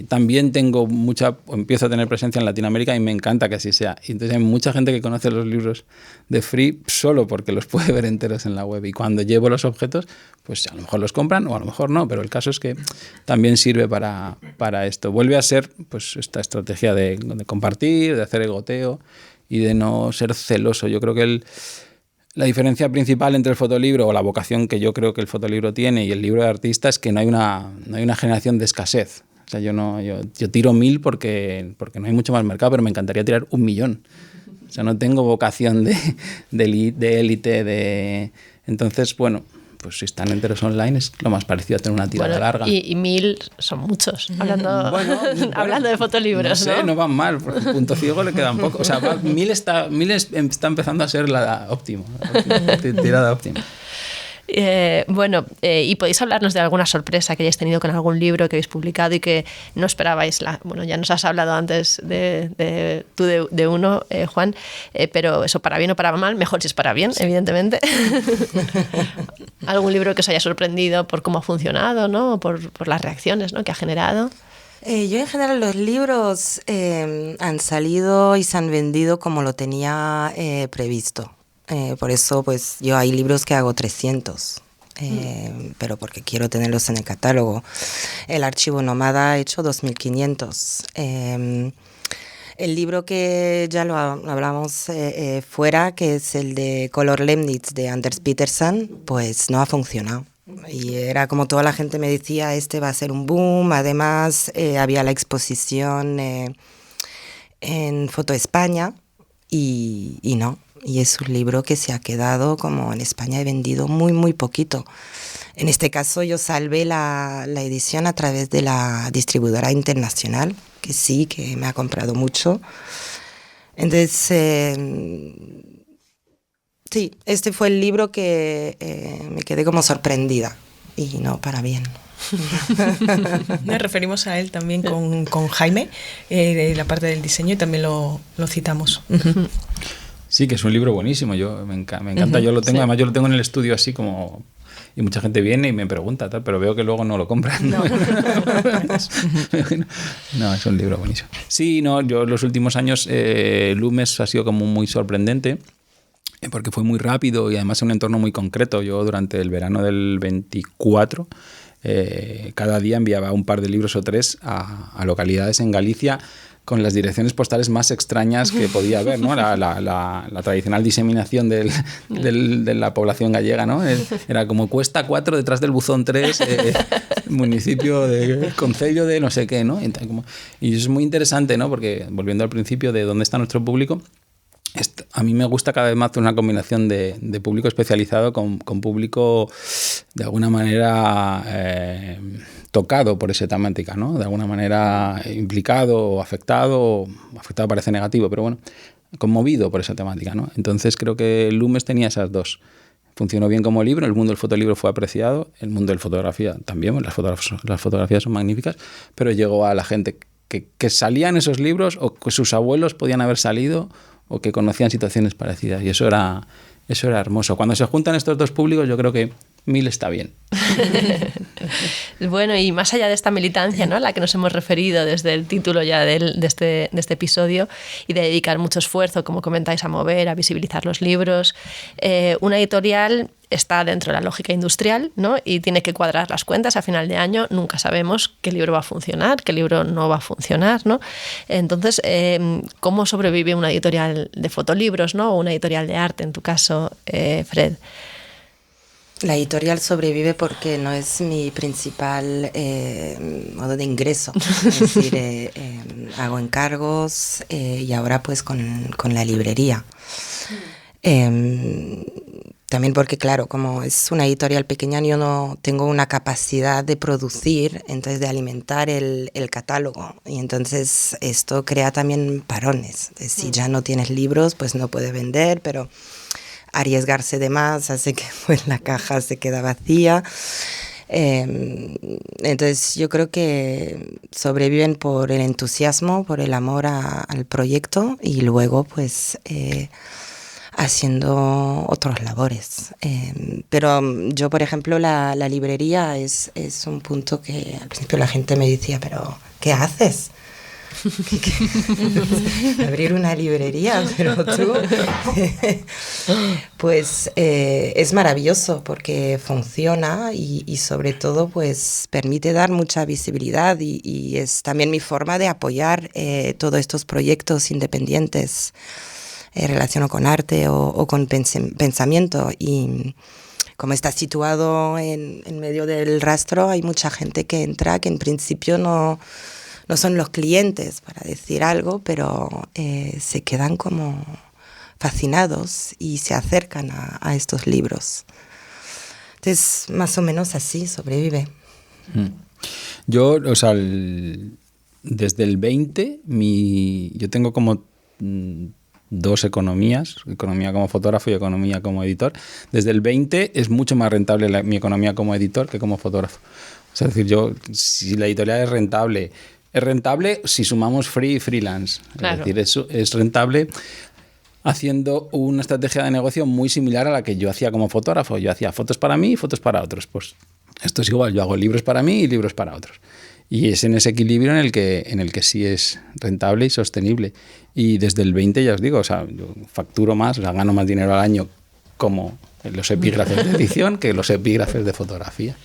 También empiezo a tener presencia en Latinoamérica y me encanta que así sea. Y entonces hay mucha gente que conoce los libros de Free solo porque los puede ver enteros en la web. Y cuando llevo los objetos, pues a lo mejor los compran o a lo mejor no. Pero el caso es que también sirve para esto. Vuelve a ser pues esta estrategia de compartir, de hacer el goteo y de no ser celoso. Yo creo que la diferencia principal entre el fotolibro, o la vocación que yo creo que el fotolibro tiene, y el libro de artista, es que no hay una generación de escasez. O sea, yo tiro 1000 porque no hay mucho más mercado, pero me encantaría tirar 1.000.000. O sea, no tengo vocación de élite. Entonces, bueno, pues si están enteros online es lo más parecido a tener una tirada larga. Y 1000 son muchos, hablando de fotolibros, no sé, no van mal, porque el punto ciego le queda un poco. O sea, 1000 está empezando a ser la óptima, tirada óptima. ¿Y podéis hablarnos de alguna sorpresa que hayáis tenido con algún libro que habéis publicado y que no esperabais? Ya nos has hablado antes de uno, Juan, pero eso para bien o para mal, mejor si es para bien, evidentemente. ¿Algún libro que os haya sorprendido por cómo ha funcionado, ¿no? O por las reacciones, ¿no? que ha generado? Yo en general los libros han salido y se han vendido como lo tenía previsto. Por eso pues yo hay libros que hago 300, pero porque quiero tenerlos en el catálogo. El archivo Nómada ha hecho 2500. El libro que ya lo hablamos fuera, que es el de Color Lemnitz de Anders Petersen, pues no ha funcionado. Y era como toda la gente me decía, este va a ser un boom. Además había la exposición en Foto España y no. y es un libro que se ha quedado como en España he vendido muy, muy poquito. En este caso yo salvé la edición a través de la distribuidora internacional, que sí, que me ha comprado mucho. Entonces, sí, este fue el libro que me quedé como sorprendida, y no para bien. Nos referimos a él también con Jaime, la parte del diseño, y también lo citamos. Sí, que es un libro buenísimo, me encanta, yo lo tengo, además yo lo tengo en el estudio así como... Y mucha gente viene y me pregunta, tal, pero veo que luego no lo compran. No, es un libro buenísimo. Sí, no, yo los últimos años Lumes ha sido como muy sorprendente, porque fue muy rápido y además en un entorno muy concreto. Yo durante el verano del 24 cada día enviaba un par de libros o tres a localidades en Galicia con las direcciones postales más extrañas que podía haber, ¿no? La tradicional diseminación de la población gallega, ¿no? Era como Cuesta 4 detrás del Buzón 3, municipio de Concello de no sé qué, ¿no? Y es muy interesante, ¿no? Porque volviendo al principio de dónde está nuestro público, a mí me gusta cada vez más una combinación de público especializado con público de alguna manera tocado por esa temática, ¿no? De alguna manera implicado o afectado parece negativo, pero bueno, conmovido por esa temática, ¿no? Entonces creo que Lumes tenía esas dos. Funcionó bien como libro, el mundo del fotolibro fue apreciado, el mundo de la fotografía también, las fotografías son magníficas, pero llegó a la gente que salían esos libros o que sus abuelos podían haber salido o que conocían situaciones parecidas, y eso era hermoso. Cuando se juntan estos dos públicos, yo creo que 1000 está bien. Bueno, y más allá de esta militancia, ¿no?, a la que nos hemos referido desde el título ya de este episodio, y de dedicar mucho esfuerzo, como comentáis, a mover, a visibilizar los libros, una editorial está dentro de la lógica industrial, ¿no?, y tiene que cuadrar las cuentas a final de año. Nunca sabemos qué libro va a funcionar, qué libro no va a funcionar, ¿no? Entonces, ¿cómo sobrevive una editorial de fotolibros, ¿no?, o una editorial de arte, en tu caso, Fred? La editorial sobrevive porque no es mi principal modo de ingreso. Es decir, hago encargos y ahora pues con la librería. También porque, claro, como es una editorial pequeña, yo no tengo una capacidad de producir, entonces de alimentar el catálogo. Y entonces esto crea también parones. Si ya no tienes libros, pues no puedes vender, pero arriesgarse de más hace que pues la caja se queda vacía. Entonces yo creo que sobreviven por el entusiasmo, por el amor al proyecto, y luego pues haciendo otras labores. Pero yo, por ejemplo, la librería es un punto que al principio la gente me decía, pero ¿qué haces? Abrir una librería, pero tú pues es maravilloso porque funciona y sobre todo pues permite dar mucha visibilidad y es también mi forma de apoyar todos estos proyectos independientes relacionados con arte o con pensamiento. Y como está situado en medio del rastro, hay mucha gente que entra que en principio no son los clientes, para decir algo, pero se quedan como fascinados y se acercan a estos libros. Entonces, más o menos así sobrevive. Yo, o sea, desde el 20, yo tengo como dos economías, economía como fotógrafo y economía como editor. Desde el 20 es mucho más rentable mi economía como editor que como fotógrafo. O sea, es decir, si la editorial es rentable si sumamos free y freelance. Claro. Es decir, eso es rentable haciendo una estrategia de negocio muy similar a la que yo hacía como fotógrafo. Yo hacía fotos para mí y fotos para otros. Pues esto es igual, yo hago libros para mí y libros para otros. Y es en ese equilibrio en el que sí es rentable y sostenible. Y desde el 20, ya os digo, o sea, yo facturo más, o sea, gano más dinero al año como los epígrafes de edición que los epígrafes de fotografía.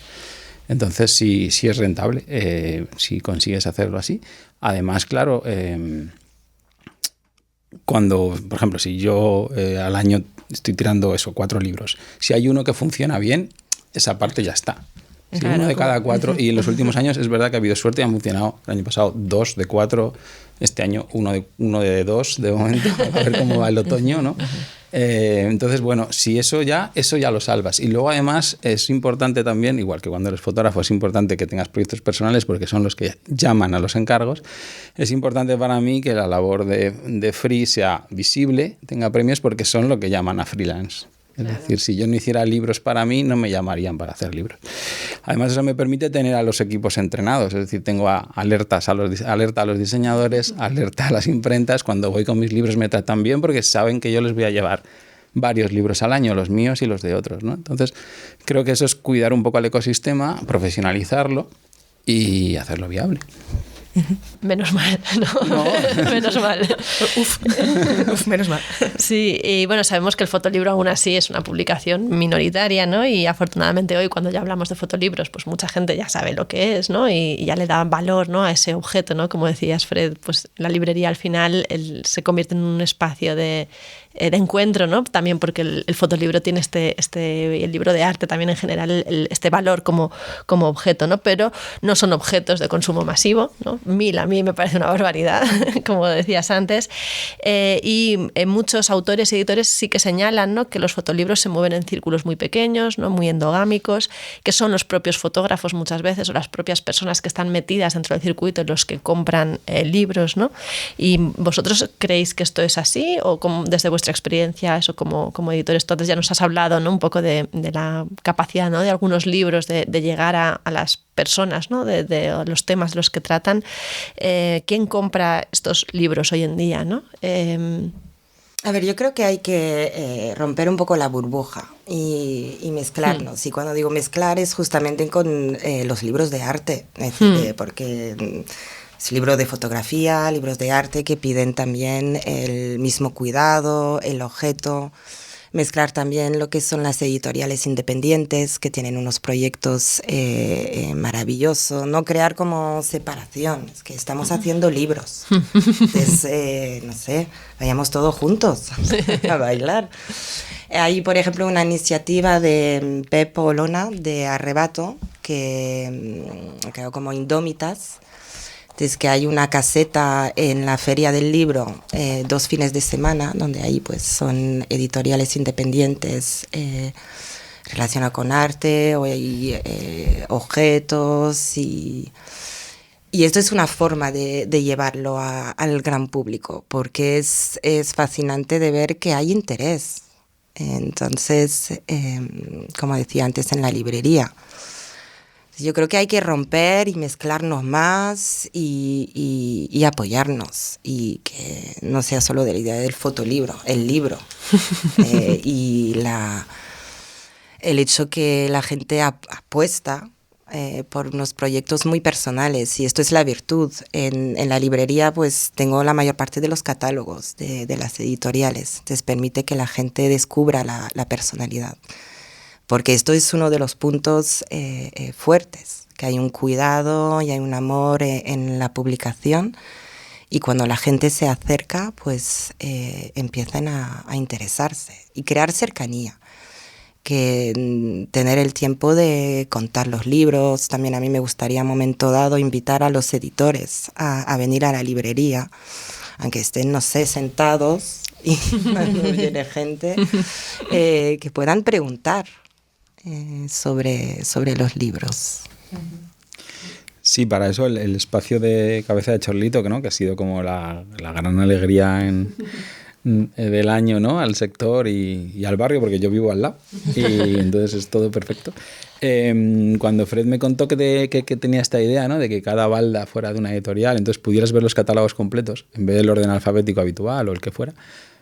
Entonces sí es rentable si consigues hacerlo así. Además, claro, cuando, por ejemplo, si yo al año estoy tirando 4 libros, si hay uno que funciona bien, esa parte ya está. Si claro, uno de cada 4, y en los últimos años es verdad que ha habido suerte y han funcionado. El año pasado 2 de 4, este año uno de 2 de momento, a ver cómo va el otoño, ¿no? Entonces, bueno, si eso ya lo salvas. Y luego además es importante también, igual que cuando eres fotógrafo, es importante que tengas proyectos personales porque son los que llaman a los encargos. Es importante para mí que la labor de free sea visible, tenga premios, porque son lo que llaman a freelance. Es decir, si yo no hiciera libros para mí, no me llamarían para hacer libros. Además, eso me permite tener a los equipos entrenados. Es decir, tengo alerta a los diseñadores, alerta a las imprentas. Cuando voy con mis libros me tratan bien porque saben que yo les voy a llevar varios libros al año, los míos y los de otros, ¿no? Entonces, creo que eso es cuidar un poco al ecosistema, profesionalizarlo y hacerlo viable. Menos mal, ¿no? Menos mal. Uf, menos mal. Sí, y bueno, sabemos que el fotolibro aún así es una publicación minoritaria, ¿no? Y afortunadamente hoy, cuando ya hablamos de fotolibros, pues mucha gente ya sabe lo que es, ¿no? Y ya le da valor, ¿no?, a ese objeto, ¿no? Como decías, Fred, pues la librería al final se convierte en un espacio de encuentro, ¿no? También porque el fotolibro tiene el libro de arte también en general este valor como objeto, ¿no? Pero no son objetos de consumo masivo, ¿no? 1000 a mí me parece una barbaridad, como decías antes, y muchos autores y editores sí que señalan, ¿no?, que los fotolibros se mueven en círculos muy pequeños, ¿no?, muy endogámicos, que son los propios fotógrafos muchas veces o las propias personas que están metidas dentro del circuito los que compran libros, ¿no? ¿Y vosotros creéis que esto es así o desde vuestra experiencia, eso como editores? Entonces ya nos has hablado, ¿no?, un poco de la capacidad, ¿no?, de algunos libros de llegar a las personas, ¿no?, de los temas de los que tratan. ¿Quién compra estos libros hoy en día, ¿no? A ver, yo creo que hay que romper un poco la burbuja y mezclarnos. Y cuando digo mezclar es justamente con los libros de arte, es decir, porque es libro de fotografía, libros de arte que piden también el mismo cuidado, el objeto. Mezclar también lo que son las editoriales independientes, que tienen unos proyectos maravillosos. No crear como separaciones, que estamos haciendo libros. Entonces, no sé, vayamos todos juntos a bailar. Hay, por ejemplo, una iniciativa de Pep Olona, de Arrebato, que creo como Indómitas. Es que hay una caseta en la Feria del Libro 2 fines de semana, donde ahí pues son editoriales independientes relacionadas con arte, o hay objetos y esto es una forma de llevarlo al gran público, porque es fascinante de ver que hay interés. Entonces, como decía antes, en la librería, yo creo que hay que romper y mezclarnos más y apoyarnos, y que no sea solo de la idea del fotolibro, el libro. Y el hecho que la gente apuesta por unos proyectos muy personales, y esto es la virtud. En la librería pues tengo la mayor parte de los catálogos de las editoriales, entonces permite que la gente descubra la personalidad. Porque esto es uno de los puntos fuertes, que hay un cuidado y hay un amor en la publicación, y cuando la gente se acerca, pues empiezan a interesarse y crear cercanía, que tener el tiempo de contar los libros. También a mí me gustaría en un momento dado invitar a los editores a venir a la librería, aunque estén, no sé, sentados y no viene gente, que puedan preguntar sobre los libros. Sí, para eso el espacio de Cabeza de Chorlito, ¿no?, que ha sido como la gran alegría del año, ¿no?, al sector y al barrio, porque yo vivo al lado, y entonces es todo perfecto. Cuando Fred me contó que tenía esta idea, ¿no?, de que cada balda fuera de una editorial, entonces pudieras ver los catálogos completos en vez del orden alfabético habitual o el que fuera,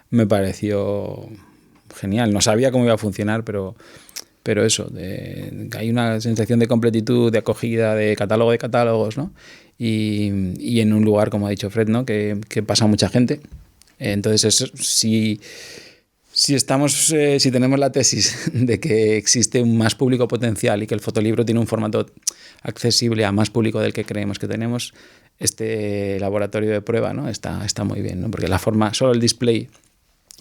me pareció genial. No sabía cómo iba a funcionar, pero eso, hay una sensación de completitud, de acogida, de catálogo de catálogos, ¿no? Y en un lugar, como ha dicho Fred, ¿no?, que pasa mucha gente. Entonces, si tenemos la tesis de que existe un más público potencial y que el fotolibro tiene un formato accesible a más público del que creemos que tenemos, este laboratorio de prueba, ¿no?, está muy bien, ¿no? Porque la forma, solo el display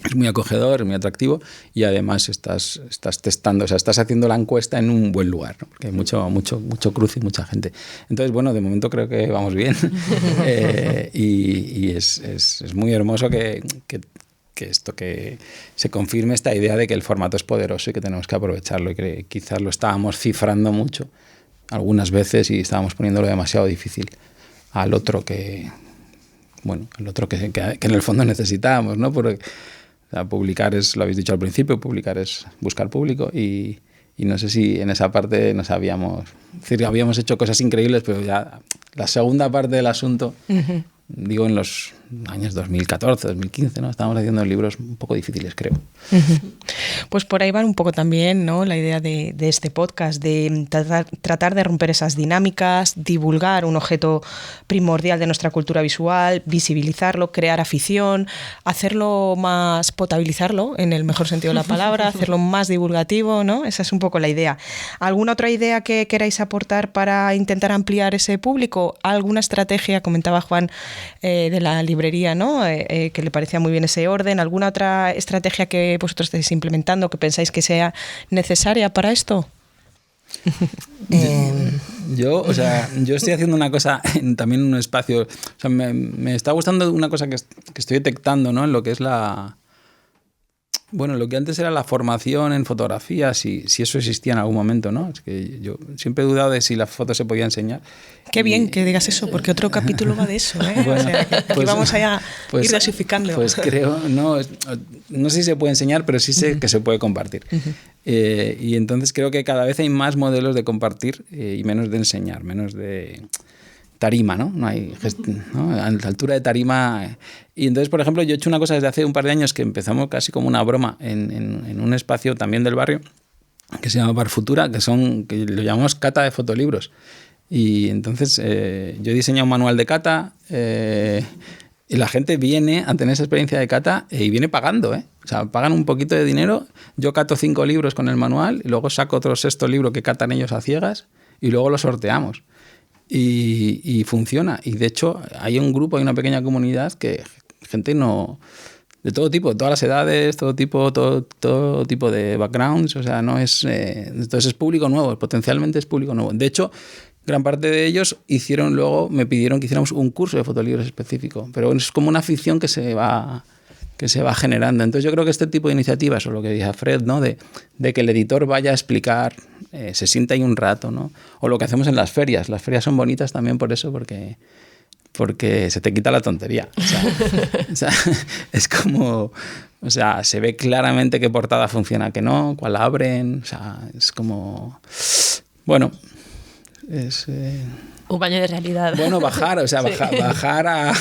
es muy acogedor, es muy atractivo, y además estás testando, o sea, estás haciendo la encuesta en un buen lugar, ¿no?, porque hay mucho cruce y mucha gente. Entonces, bueno, de momento creo que vamos bien. Y es muy hermoso que que se confirme esta idea de que el formato es poderoso y que tenemos que aprovecharlo, y que quizás lo estábamos cifrando mucho algunas veces y estábamos poniéndolo demasiado difícil al otro que en el fondo necesitábamos, ¿no? Porque publicar es, lo habéis dicho al principio, publicar es buscar público, y no sé si en esa parte habíamos hecho cosas increíbles, pero ya la segunda parte del asunto, digo en los años 2014, 2015, ¿no? Estábamos haciendo libros un poco difíciles, creo. Pues por ahí va un poco también, ¿no?, la idea de este podcast, de tratar de romper esas dinámicas, divulgar un objeto primordial de nuestra cultura visual, visibilizarlo, crear afición, hacerlo más, potabilizarlo, en el mejor sentido de la palabra, hacerlo más divulgativo, ¿no? Esa es un poco la idea. ¿Alguna otra idea que queráis aportar para intentar ampliar ese público? ¿Alguna estrategia? Comentaba Juan de la librería, ¿no? Que le parecía muy bien ese orden. ¿Alguna otra estrategia que vosotros estáis implementando que pensáis que sea necesaria para esto? Yo estoy haciendo una cosa también en un espacio, o sea, me está gustando una cosa que estoy detectando, ¿no?, en lo que es lo que antes era la formación en fotografía, si eso existía en algún momento, ¿no? Es que yo siempre he dudado de si la foto se podía enseñar. Qué bien que digas eso, porque otro capítulo va de eso, ¿eh? Bueno, o sea, que aquí vamos a ir dosificando. Pues creo, no sé si se puede enseñar, pero sí sé que se puede compartir. Y entonces creo que cada vez hay más modelos de compartir y menos de enseñar, menos de tarima, ¿no? No hay ¿no? A la altura de tarima. Y entonces, por ejemplo, yo he hecho una cosa desde hace un par de años que empezamos casi como una broma en un espacio también del barrio que se llama Bar Futura, que lo llamamos cata de fotolibros. Y entonces yo he diseñado un manual de cata y la gente viene a tener esa experiencia de cata y viene pagando, ¿eh? O sea, pagan un poquito de dinero, yo cato 5 libros con el manual y luego saco otro 6º libro que catan ellos a ciegas y luego lo sorteamos. Y funciona. Y de hecho hay un grupo, hay una pequeña comunidad que gente de todo tipo, de todas las edades, todo tipo de backgrounds, o sea, no es entonces es público nuevo, potencialmente es público nuevo. De hecho, gran parte de ellos me pidieron que hiciéramos un curso de fotolibros específico, pero es como una afición que se va generando. Entonces yo creo que este tipo de iniciativas, o lo que decía Fred, ¿no?, de que el editor vaya a explicar, se sienta ahí un rato, ¿no? O lo que hacemos en las ferias son bonitas también por eso, porque se te quita la tontería. O sea, es como, o sea, se ve claramente qué portada funciona, qué no, cuál abren, o sea, es como, bueno, es un baño de realidad. Bueno, bajar a,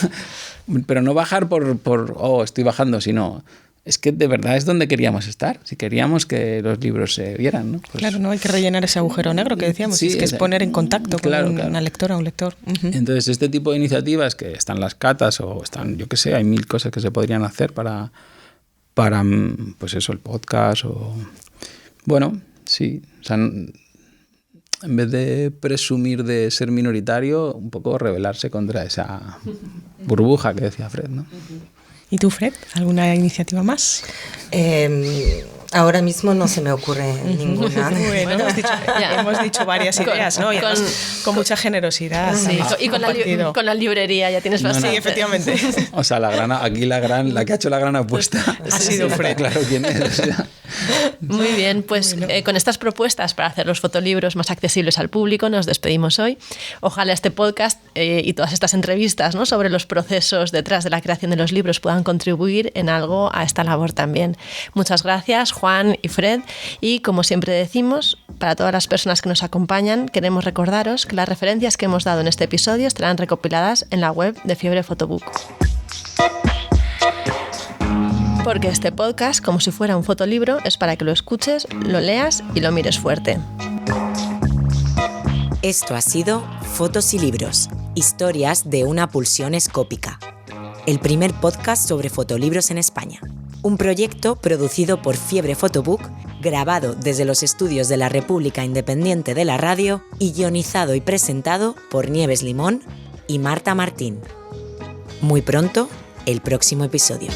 pero no bajar por estoy bajando, sino es que de verdad es donde queríamos estar. Si queríamos que los libros se vieran, ¿no? Pues, claro, no hay que rellenar ese agujero negro que decíamos, sí, es poner en contacto con una lectora o un lector. Entonces, este tipo de iniciativas, que están las catas o están, yo qué sé, hay 1000 cosas que se podrían hacer para pues eso, el podcast o... Bueno, sí, o sea, en vez de presumir de ser minoritario, un poco rebelarse contra esa burbuja que decía Fred, ¿no? ¿Y tú, Fred? ¿Alguna iniciativa más? Ahora mismo no se me ocurre ninguna. Bueno, hemos dicho varias ideas, ¿no? Y además, con mucha generosidad. Sí, y con la librería ya tienes bastante. Sí, efectivamente. O sea, la que ha hecho la gran apuesta ha sido Fred. Claro quién es. O sea. Muy bien, pues con estas propuestas para hacer los fotolibros más accesibles al público nos despedimos hoy. Ojalá este podcast y todas estas entrevistas, ¿no?, sobre los procesos detrás de la creación de los libros puedan contribuir en algo a esta labor también. Muchas gracias, Juan y Fred. Y como siempre decimos, para todas las personas que nos acompañan, queremos recordaros que las referencias que hemos dado en este episodio estarán recopiladas en la web de Fiebre Photobook. Porque este podcast, como si fuera un fotolibro, es para que lo escuches, lo leas y lo mires fuerte. Esto ha sido Fotos y Libros, historias de una pulsión escópica. El primer podcast sobre fotolibros en España. Un proyecto producido por Fiebre Photobook, grabado desde los estudios de la República Independiente de la Radio y guionizado y presentado por Nieves Limón y Marta Martín. Muy pronto, el próximo episodio.